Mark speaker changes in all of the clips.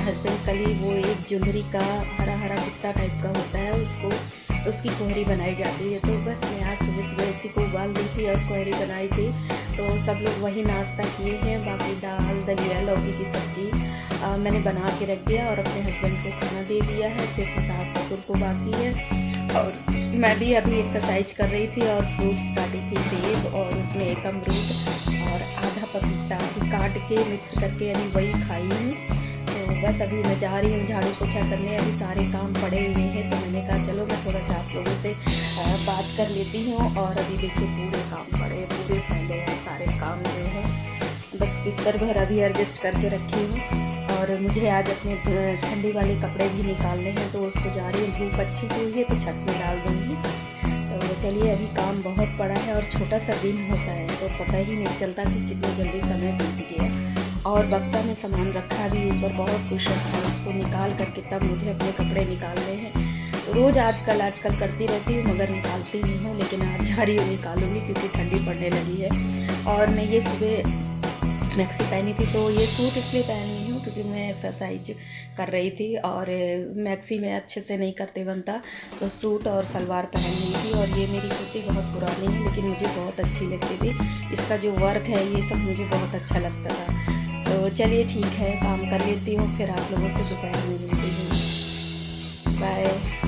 Speaker 1: Husband कल ही वो एक जुलरी का हरा हरा कुत्ता टाइप का होता है, उसको उसकी कोहरी बनाई जाती है। तो बस मैं आज सुबह सुबह इसी को उबाल दी थी और कोहरी बनाई थी। तो सब लोग वही नाश्ता किए हैं। बाकी दाल दलिया लौकी की सब्ज़ी मैंने बना के रख दिया और अपने हस्बैंड को खाना दे दिया है। सिर्फ सास ससुर को बाकी है। और मैं भी अभी एक्सरसाइज कर रही थी और फ्रूट्स काटी थी, सेब और उसमें एक अमरूद और आधा पपीता भी काट के मिक्स करके यानी वही खाई हूँ। तो बस अभी मैं जा रही हूँ झाड़ू पोछा करने, अभी सारे काम पड़े हुए हैं। तो मैंने कहा चलो मैं थोड़ा सा आप लोगों से बात कर लेती हूँ। और अभी देखिए पूरे काम पड़े, पूरे फैले हैं सारे काम जो है। बस बिस्तर भर अभी एडजस्ट करके रखी हूँ। और मुझे आज अपने ठंडी वाले कपड़े भी निकालने हैं, तो उसको जा रही हूँ। धूप अच्छी हुई है तो छत में डाल दूँगी। तो चलिए, अभी काम बहुत पड़ा है और छोटा सा दिन होता है तो पता ही नहीं चलता कि कितनी जल्दी समय बीत गया। और बक्सा में सामान रखा भी ऊपर बहुत कुछ रखा है, उसको निकाल करके तब मुझे अपने कपड़े निकालने हैं। तो रोज़ आजकल करती रहती हूँ मगर निकालती नहीं हूँ, लेकिन आज जा रही हूँ निकालूंगी क्योंकि ठंडी पड़ने लगी है। और मैं ये सुबह मैक्सी पहनी थी, तो ये सूट इसलिए पहन रही हूँ क्योंकि मैं एक्सरसाइज कर रही थी और मैक्सी में अच्छे से नहीं करते बनता, तो सूट और सलवार पहन ली थी। और ये मेरी कुर्ती बहुत पुरानी है लेकिन मुझे बहुत अच्छी लगती थी। इसका जो वर्क है ये सब मुझे बहुत अच्छा लगता था। तो चलिए ठीक है, काम कर लेती हूँ, फिर आप लोगों से दोपहर में मिलती हूँ। बाय।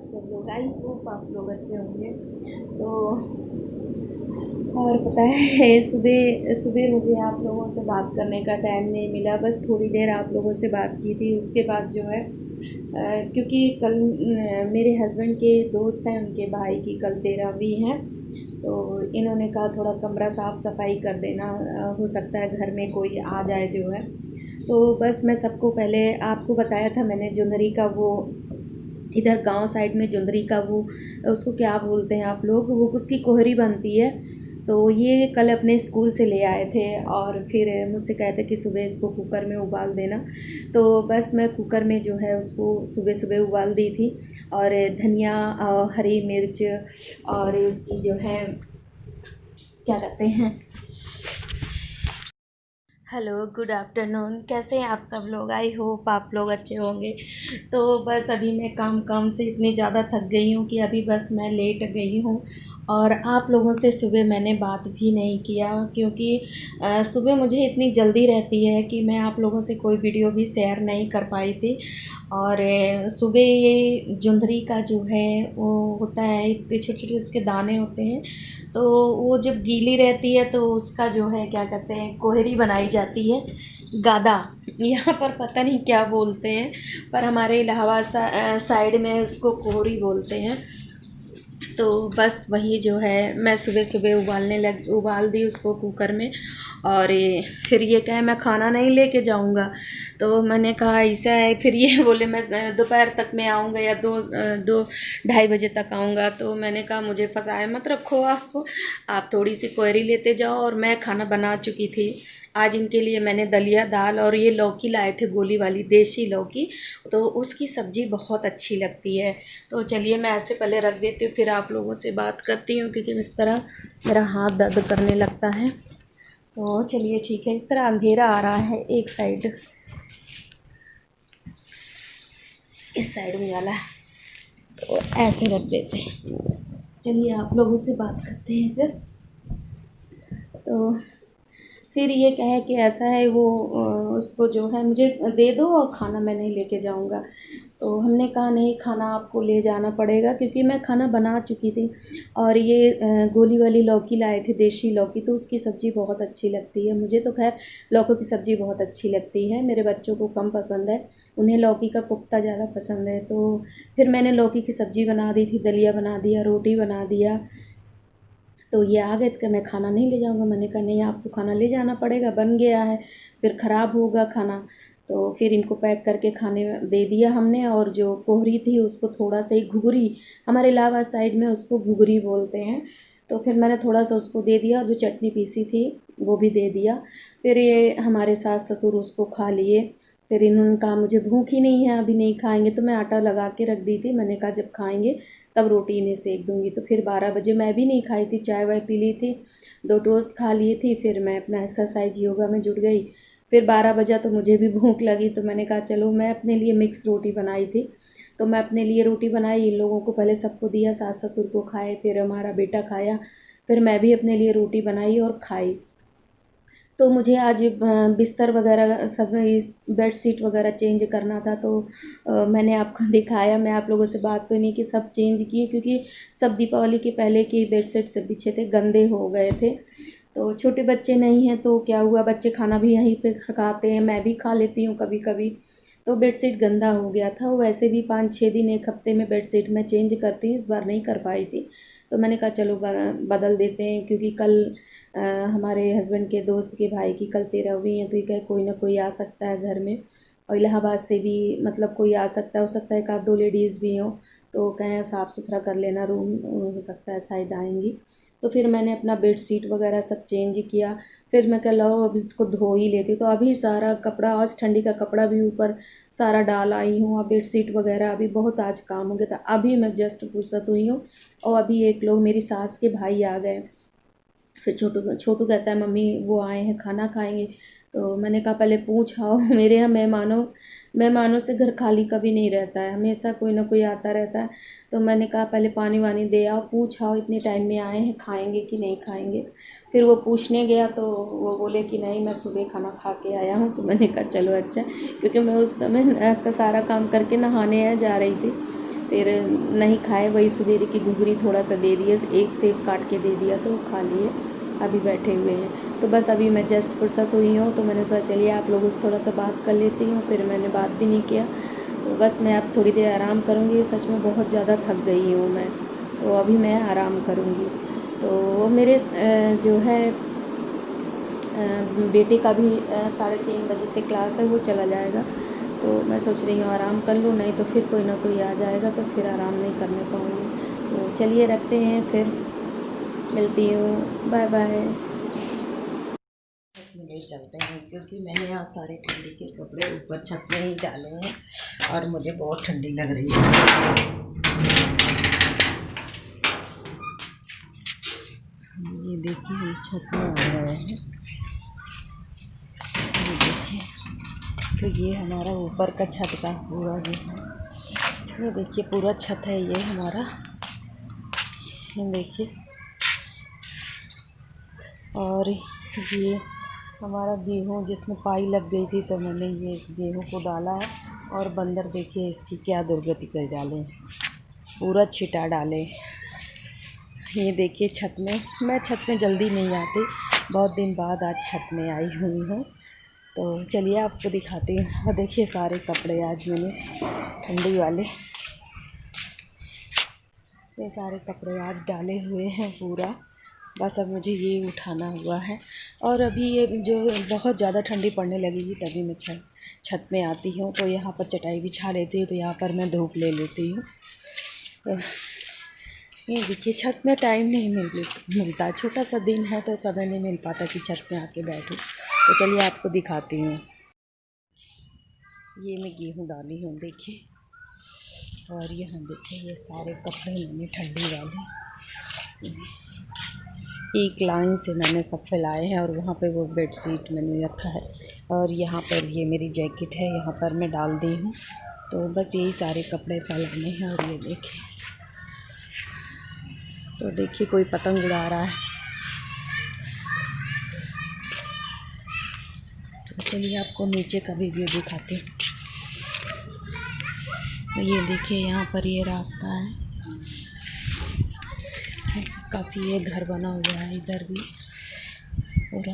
Speaker 1: सब लोग, आई होप आप लोग अच्छे होंगे। तो और पता है सुबह सुबह मुझे आप लोगों से बात करने का टाइम नहीं मिला, बस थोड़ी देर आप लोगों से बात की थी। उसके बाद जो है क्योंकि कल मेरे हस्बैंड के दोस्त हैं, उनके भाई की कल 13वीं है, तो इन्होंने कहा थोड़ा कमरा साफ़ सफाई कर देना, हो सकता है घर में कोई आ जाए जो है। तो बस मैं सबको पहले आपको बताया था मैंने, जुन्नरी का वो इधर गांव साइड में जुन्नरी का वो उसको क्या बोलते हैं आप लोग, वो उसकी कोहरी बनती है। तो ये कल अपने स्कूल से ले आए थे और फिर मुझसे कहे थे कि सुबह इसको कुकर में उबाल देना। तो बस मैं कुकर में जो है उसको सुबह सुबह उबाल दी थी। और धनिया और हरी मिर्च और उसकी जो है क्या कहते हैं, हेलो गुड आफ्टरनून, कैसे हैं आप सब लोग? आई होप आप लोग अच्छे होंगे। तो बस अभी मैं काम काम से इतनी ज़्यादा थक गई हूँ कि अभी बस मैं लेट गई हूँ। और आप लोगों से सुबह मैंने बात भी नहीं किया क्योंकि सुबह मुझे इतनी जल्दी रहती है कि मैं आप लोगों से कोई वीडियो भी शेयर नहीं कर पाई थी। और सुबह ये जुंदरी का जो है वो होता है, इतने छोटे छोटे उसके दाने होते हैं, तो वो जब गीली रहती है तो उसका जो है क्या कहते हैं, कोहरी बनाई जाती है। गादा यहाँ पर पता नहीं क्या बोलते हैं, पर हमारे इलाहाबाद साइड में उसको कोहरी बोलते हैं। तो बस वही जो है मैं सुबह सुबह उबाल दी उसको कुकर में। और फिर ये कहे मैं खाना नहीं लेके जाऊंगा, तो मैंने कहा ऐसा है, फिर ये बोले मैं दोपहर तक में आऊँगा या 2-2:30 बजे तक आऊँगा। तो मैंने कहा मुझे फंसाए मत रखो, आप थोड़ी सी क्वेरी लेते जाओ। और मैं खाना बना चुकी थी। आज इनके लिए मैंने दलिया दाल और ये लौकी लाए थे, गोली वाली देसी लौकी, तो उसकी सब्ज़ी बहुत अच्छी लगती है। तो चलिए मैं ऐसे पहले रख देती हूँ, फिर आप लोगों से बात करती हूँ क्योंकि इस तरह मेरा हाथ दर्द करने लगता है। तो चलिए ठीक है, इस तरह अंधेरा आ रहा है, एक साइड इस साइड में वाला, तो ऐसे रख देते हैं। चलिए आप लोगों से बात करते हैं फिर। तो फिर ये कहे कि ऐसा है वो उसको जो है मुझे दे दो और खाना मैं नहीं लेके जाऊंगा। तो हमने कहा नहीं, खाना आपको ले जाना पड़ेगा क्योंकि मैं खाना बना चुकी थी। और ये गोली वाली लौकी लाए थे, देसी लौकी, तो उसकी सब्ज़ी बहुत अच्छी लगती है। मुझे तो खैर लौकी की सब्ज़ी बहुत अच्छी लगती है, मेरे बच्चों को कम पसंद है, उन्हें लौकी का कोफ्ता ज़्यादा पसंद है। तो फिर मैंने लौकी की सब्ज़ी बना दी थी, दलिया बना दिया, रोटी बना दिया। तो ये आ गए कि मैं खाना नहीं ले जाऊँगा। मैंने कहा नहीं, आपको खाना ले जाना पड़ेगा, बन गया है, फिर ख़राब होगा खाना। तो फिर इनको पैक करके खाने दे दिया हमने। और जो कोहरी थी उसको थोड़ा सा ही, घुघरी हमारे इलाहाबाद साइड में उसको घुघरी बोलते हैं, तो फिर मैंने थोड़ा सा उसको दे दिया। जो चटनी पीसी थी वो भी दे दिया। फिर ये हमारे सास ससुर उसको खा लिए। फिर इन्होंने कहा मुझे भूख ही नहीं है, अभी नहीं खाएंगे, तो मैं आटा लगा के रख दी थी। मैंने कहा जब खाएंगे तब रोटी इन्हें सेक दूंगी। तो फिर 12 बजे मैं भी नहीं खाई थी, चाय वाय पी ली थी, 2 टोस्ट खा लिए थी। फिर मैं अपना एक्सरसाइज योगा में जुट गई। फिर 12 बजा तो मुझे भी भूख लगी, तो मैंने कहा चलो, मैं अपने लिए मिक्स रोटी बनाई थी, तो मैं अपने लिए रोटी बनाई, इन लोगों को पहले सबको दिया, सास ससुर को खाए, फिर हमारा बेटा खाया, फिर मैं भी अपने लिए रोटी बनाई और खाई। तो मुझे आज बिस्तर वगैरह सब बेड शीट वगैरह चेंज करना था, तो मैंने आपको दिखाया। मैं आप लोगों से बात तो नहीं कि सब चेंज किए क्योंकि सब दीपावली के पहले की बेड शीट सब बिछे थे, गंदे हो गए थे। तो छोटे बच्चे नहीं हैं तो क्या हुआ, बच्चे खाना भी यहीं पे खाते हैं, मैं भी खा लेती हूँ कभी कभी। तो बेड शीट गंदा हो गया था। वैसे भी 5-6 दिन, एक हफ्ते में बेड शीट मैं चेंज करती हूँ, इस बार नहीं कर पाई थी। तो मैंने कहा चलो बदल देते हैं क्योंकि कल हमारे हस्बैंड के दोस्त के भाई की कल 13वीं है, तो ये कहे कोई ना कोई आ सकता है घर में, और इलाहाबाद से भी मतलब कोई आ सकता है, हो सकता है 1-2 लेडीज़ भी हों, तो कहें साफ़ सुथरा कर लेना रूम, हो सकता है शायद आएंगी। तो फिर मैंने अपना बेड शीट वगैरह सब चेंज किया। फिर मैं कहा लो अब इसको धो ही लेती, तो अभी सारा कपड़ा, आज ठंडी का कपड़ा भी ऊपर सारा डाल आई हूँ, और बेड शीट वगैरह अभी बहुत आज काम हो गया था। अभी मैं जस्ट फुर्सत हुई हूँ। और अभी एक लोग मेरी सास के भाई आ गए। फिर छोटू छोटू कहता है मम्मी वो आए हैं खाना खाएंगे। तो मैंने कहा पहले पूछ आओ मेरे यहाँ मेहमानों से घर खाली कभी नहीं रहता है, हमेशा कोई ना कोई आता रहता है। तो मैंने कहा पहले पानी वानी दे आओ, पूछ आओ इतने टाइम में आए हैं, खाएंगे कि नहीं खाएंगे। फिर वो पूछने गया तो वो बोले कि नहीं, मैं सुबह खाना खा के आया हूँ। तो मैंने कहा चलो अच्छा, क्योंकि मैं उस समय सारा काम करके नहाने जा रही थी। फिर नहीं खाए, वही सवेरे की घुघरी थोड़ा सा दे दिए, एक सेब काट के दे दिया तो खा लिए, अभी बैठे हुए हैं। तो बस अभी मैं जस्ट फुर्सत हुई हूँ, तो मैंने सोचा चलिए आप लोगों से थोड़ा सा बात कर लेती हूँ, फिर मैंने बात भी नहीं किया। तो बस मैं अब थोड़ी देर आराम करूँगी, सच में बहुत ज़्यादा थक गई हूँ मैं, तो अभी मैं आराम करूँगी। तो वो मेरे जो है बेटे का भी 3:30 बजे से क्लास है, वो चला जाएगा, तो मैं सोच रही हूँ आराम कर लूँ, नहीं तो फिर कोई ना कोई आ जाएगा तो फिर आराम नहीं करने पाऊँगी। तो चलिए रखते हैं, फिर मिलती हूँ, बाय बाय।
Speaker 2: ले चलते हैं क्योंकि मैंने यहाँ सारे ठंडी के कपड़े ऊपर छत में ही डाले हैं और मुझे बहुत ठंडी लग रही है। ये देखिए हम छत में आ गए हैं, ये देखिए। तो ये हमारा ऊपर का छत का पूरा जो है, ये देखिए पूरा छत है ये हमारा, ये देखिए। और ये हमारा गेहूँ जिसमें पाई लग गई थी, तो मैंने ये गेहूँ को डाला है और बंदर देखिए इसकी क्या दुर्गति कर डाले, पूरा छिटा डाले। ये देखिए छत में, मैं छत में जल्दी नहीं आती, बहुत दिन बाद आज छत में आई हुई हूँ, तो चलिए आपको दिखाती हूँ। और देखिए सारे कपड़े आज मैंने ठंडी वाले, ये सारे कपड़े आज डाले हुए हैं पूरा, बस अब मुझे ये उठाना हुआ है। और अभी ये जो बहुत ज़्यादा ठंडी पड़ने लगेगी तभी मैं छत में आती हूँ, तो यहाँ पर चटाई बिछा लेती हूँ, तो यहाँ पर मैं धूप ले लेती हूँ। तो ये देखिए छत में टाइम नहीं मिलता, छोटा सा दिन है तो समय नहीं मिल पाता कि छत में आके बैठूँ। तो चलिए आपको दिखाती हूँ। ये मैं गेहूँ डाली हूँ देखिए, और यहाँ देखिए ये सारे कपड़े मैंने ठंडी वाले एक लाइन से मैंने सब फैलाए हैं, और वहाँ पे वो बेडशीट मैंने रखा है, और यहाँ पर ये मेरी जैकेट है, यहाँ पर मैं डाल दी हूँ। तो बस यही सारे कपड़े फैलाने हैं। और ये देखिए, तो देखिए कोई पतंग उड़ा रहा है, तो चलिए आपको नीचे का भी व्यू दिखाती हूँ। ये देखिए यहाँ पर ये रास्ता है, काफ़ी ये घर बना हुआ है इधर भी पूरा।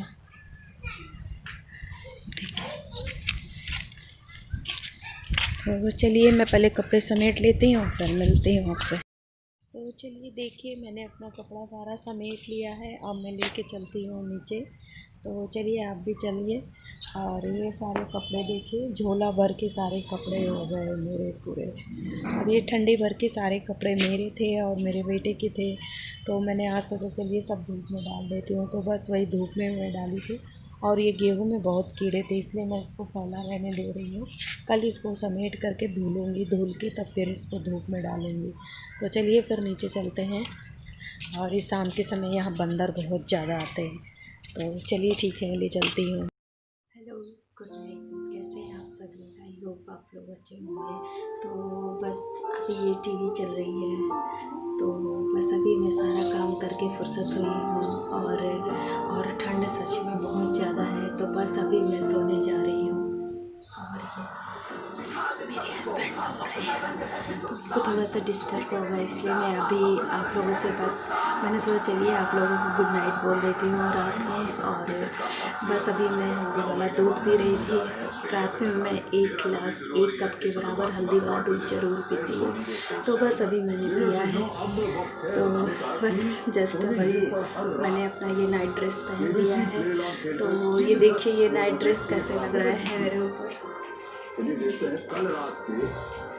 Speaker 2: तो चलिए मैं पहले कपड़े समेट लेती हूँ, फिर मिलती हूँ आपसे। तो चलिए देखिए मैंने अपना कपड़ा सारा समेट लिया है, अब मैं लेके चलती हूँ नीचे। तो चलिए आप भी चलिए। और ये सारे कपड़े देखिए, झोला भर के सारे कपड़े हो गए मेरे पूरे। अब ये ठंडी भर के सारे कपड़े मेरे थे और मेरे बेटे के थे, तो मैंने आज सोचा चलिए सब धूप में डाल देती हूँ। तो बस वही धूप में मैं डाली थी, और ये गेहूँ में बहुत कीड़े थे, इसलिए मैं इसको फैला रहने दे रही हूँ। कल इसको समेट करके धुलूँगी, धुल के तब फिर इसको धूप में डालूँगी। तो चलिए फिर नीचे चलते हैं। और इस शाम के समय यहाँ बंदर बहुत ज़्यादा आते हैं, तो चलिए ठीक है ले चलती हूँ। हेलो, गुड नाइट, कैसे हैं आप सभी? आई होप आप लोग अच्छे होंगे। तो बस अभी ये टीवी चल रही है, तो बस अभी मैं सारा काम करके फुर्सत हुई हूँ। और ठंड सच में बहुत ज़्यादा है, तो बस अभी मैं सोने जा रही हूँ। और ये मेरे हस्बैंड सो रहे हैं, तो उनको थोड़ा सा डिस्टर्ब होगा, इसलिए मैं अभी आप लोगों से बस मैंने सोचा चलिए आप लोगों को गुड नाइट बोल देती हूँ रात में। और बस अभी मैं हल्दी वाला दूध पी रही थी। रात में मैं 1 कप के बराबर हल्दी वाला दूध ज़रूर पीती हूँ, तो बस अभी मैंने पिया है। तो बस जस्ट अभी मैंने अपना ये नाइट ड्रेस पहन लिया है। तो ये देखिए ये नाइट ड्रेस कैसे लग रहा है मेरे ऊपर। कल रात को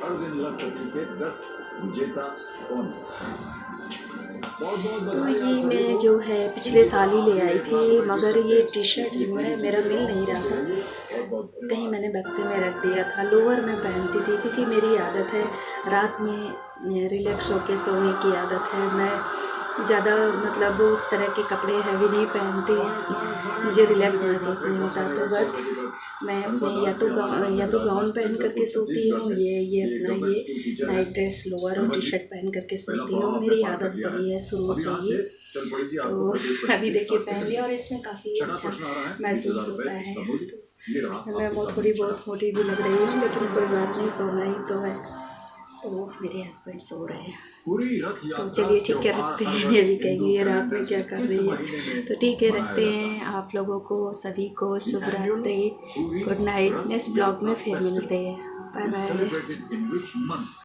Speaker 2: हर दिन लग के 10 विजेता कौन? तो ये मैं जो है पिछले साल ही ले आई थी, मगर ये टी शर्ट जो है मेरा मिल नहीं रहा था, कहीं मैंने बक्से में रख दिया था। लोअर में पहनती थी क्योंकि मेरी आदत है रात में रिलैक्स होके सोने की आदत है। मैं ज़्यादा मतलब उस तरह के कपड़े हैवी नहीं पहनती, मुझे रिलैक्स महसूस नहीं होता। तो बस मैं अपने या तो गाउन पहन करके सोती हूँ, ये अपना ये नाइट ड्रेस लोअर और टी शर्ट पहन करके सोती हूँ, मेरी आदत पड़ी है शुरू से ही। तो अभी देखिए पहन लिया और इसमें काफ़ी अच्छा महसूस होता है। तो इसमें मैं थोड़ी बहुत मोटी भी लग रही हूँ, लेकिन कोई बात नहीं, सोना ही तो है।
Speaker 1: तो मेरे हस्बैंड सो रहे हैं। तो चलिए ठीक है, रखते हैं। ये भी कहेंगे ये रात में क्या कर रही है। तो ठीक है, रखते हैं। आप लोगों को सभी को शुभ रात्रि, गुड नाइट। नेक्स्ट ब्लॉग में फिर मिलते हैं। Bye bye.